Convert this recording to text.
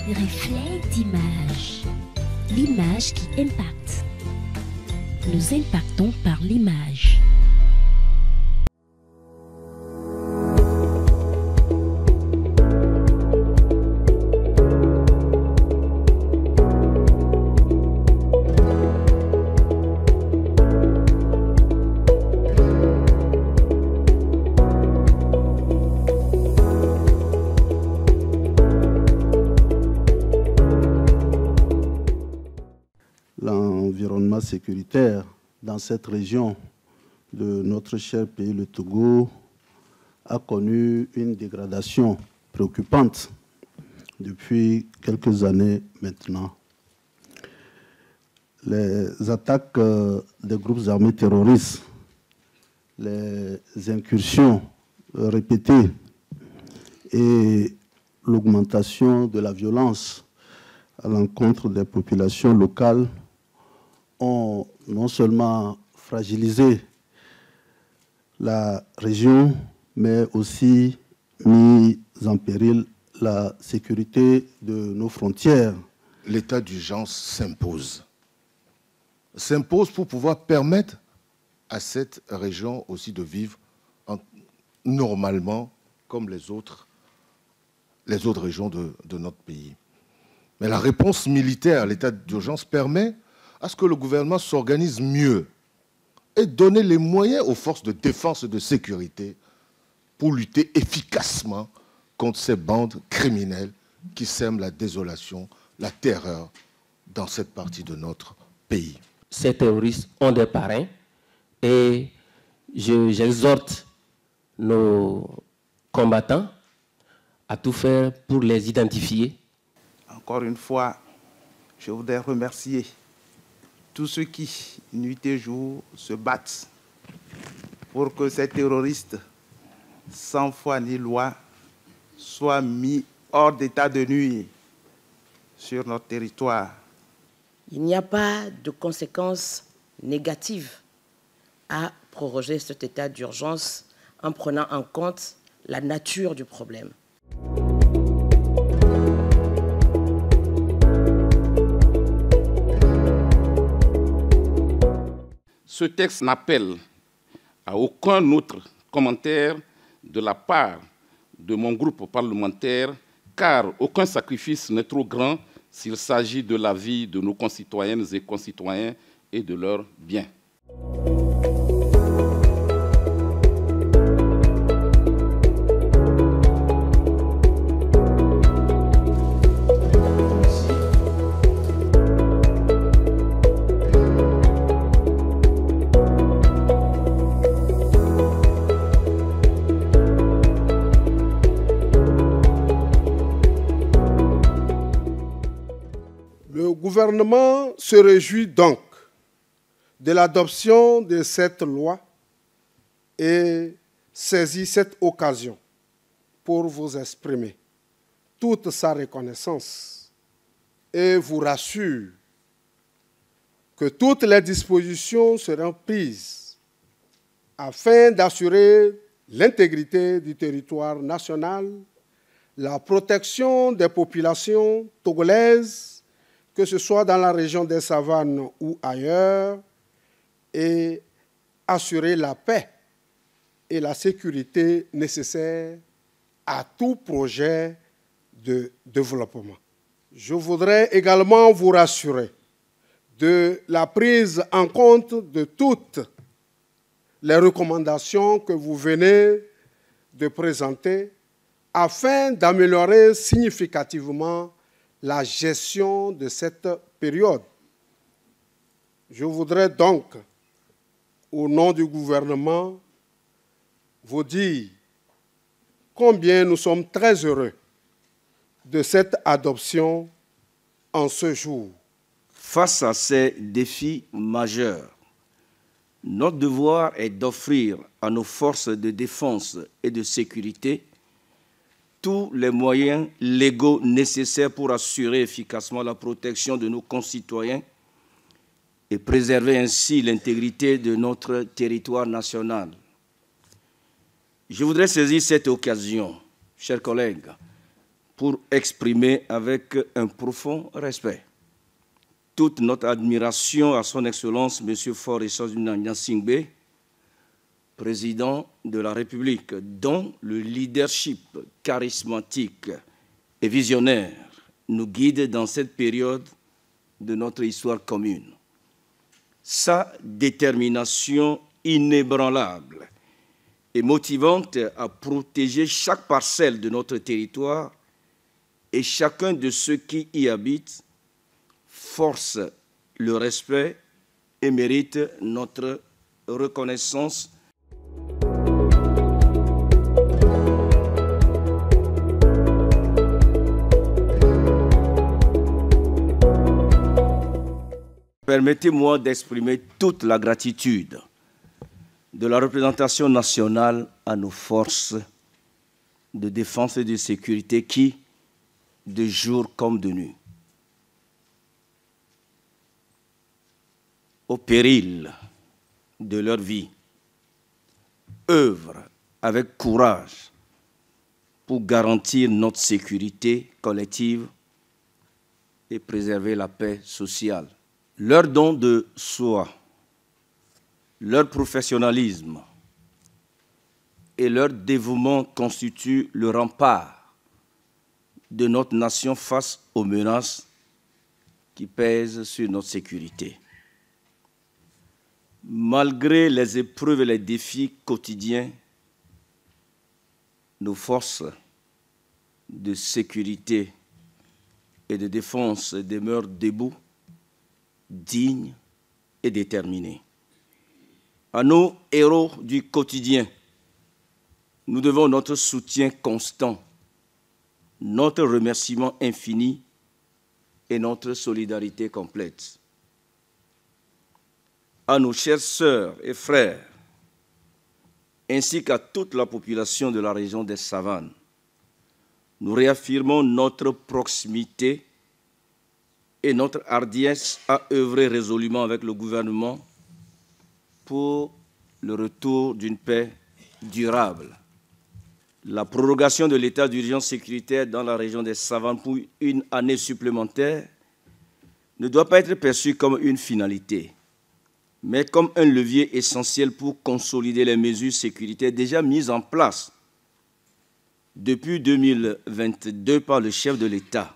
Reflet d'image. L'image qui impacte. Nous impactons par l'image. L'environnement sécuritaire dans cette région de notre cher pays, le Togo, a connu une dégradation préoccupante depuis quelques années maintenant. Les attaques des groupes armés terroristes, les incursions répétées et l'augmentation de la violence à l'encontre des populations locales ont non seulement fragilisé la région, mais aussi mis en péril la sécurité de nos frontières. L'état d'urgence s'impose. S'impose pour pouvoir permettre à cette région aussi de vivre normalement comme les autres régions de notre pays. Mais la réponse militaire à l'état d'urgence permet à ce que le gouvernement s'organise mieux et donner les moyens aux forces de défense et de sécurité pour lutter efficacement contre ces bandes criminelles qui sèment la désolation, la terreur dans cette partie de notre pays. Ces terroristes ont des parrains et j'exhorte nos combattants à tout faire pour les identifier. Encore une fois, je voudrais remercier tous ceux qui, nuit et jour, se battent pour que ces terroristes, sans foi ni loi, soient mis hors d'état de nuire sur notre territoire. Il n'y a pas de conséquences négatives à proroger cet état d'urgence en prenant en compte la nature du problème. Ce texte n'appelle à aucun autre commentaire de la part de mon groupe parlementaire, car aucun sacrifice n'est trop grand s'il s'agit de la vie de nos concitoyennes et concitoyens et de leurs biens. Le gouvernement se réjouit donc de l'adoption de cette loi et saisit cette occasion pour vous exprimer toute sa reconnaissance et vous rassure que toutes les dispositions seront prises afin d'assurer l'intégrité du territoire national, la protection des populations togolaises, que ce soit dans la région des savanes ou ailleurs, et assurer la paix et la sécurité nécessaires à tout projet de développement. Je voudrais également vous rassurer de la prise en compte de toutes les recommandations que vous venez de présenter afin d'améliorer significativement la gestion de cette période. Je voudrais donc, au nom du gouvernement, vous dire combien nous sommes très heureux de cette adoption en ce jour. Face à ces défis majeurs, notre devoir est d'offrir à nos forces de défense et de sécurité tous les moyens légaux nécessaires pour assurer efficacement la protection de nos concitoyens et préserver ainsi l'intégrité de notre territoire national. Je voudrais saisir cette occasion, chers collègues, pour exprimer avec un profond respect toute notre admiration à son Excellence M. Faure Gnassingbé, président de la République, dont le leadership charismatique et visionnaire nous guide dans cette période de notre histoire commune. Sa détermination inébranlable et motivante à protéger chaque parcelle de notre territoire et chacun de ceux qui y habitent force le respect et mérite notre reconnaissance. Permettez-moi d'exprimer toute la gratitude de la représentation nationale à nos forces de défense et de sécurité qui, de jour comme de nuit, au péril de leur vie, œuvrent avec courage pour garantir notre sécurité collective et préserver la paix sociale. Leur don de soi, leur professionnalisme et leur dévouement constituent le rempart de notre nation face aux menaces qui pèsent sur notre sécurité. Malgré les épreuves et les défis quotidiens, nos forces de sécurité et de défense demeurent debout, dignes et déterminés. À nos héros du quotidien, nous devons notre soutien constant, notre remerciement infini et notre solidarité complète. À nos chères sœurs et frères, ainsi qu'à toute la population de la région des Savanes, nous réaffirmons notre proximité et notre hardiesse à œuvrer résolument avec le gouvernement pour le retour d'une paix durable. La prorogation de l'état d'urgence sécuritaire dans la région des Savanes pour une année supplémentaire ne doit pas être perçue comme une finalité, mais comme un levier essentiel pour consolider les mesures sécuritaires déjà mises en place depuis 2022 par le chef de l'État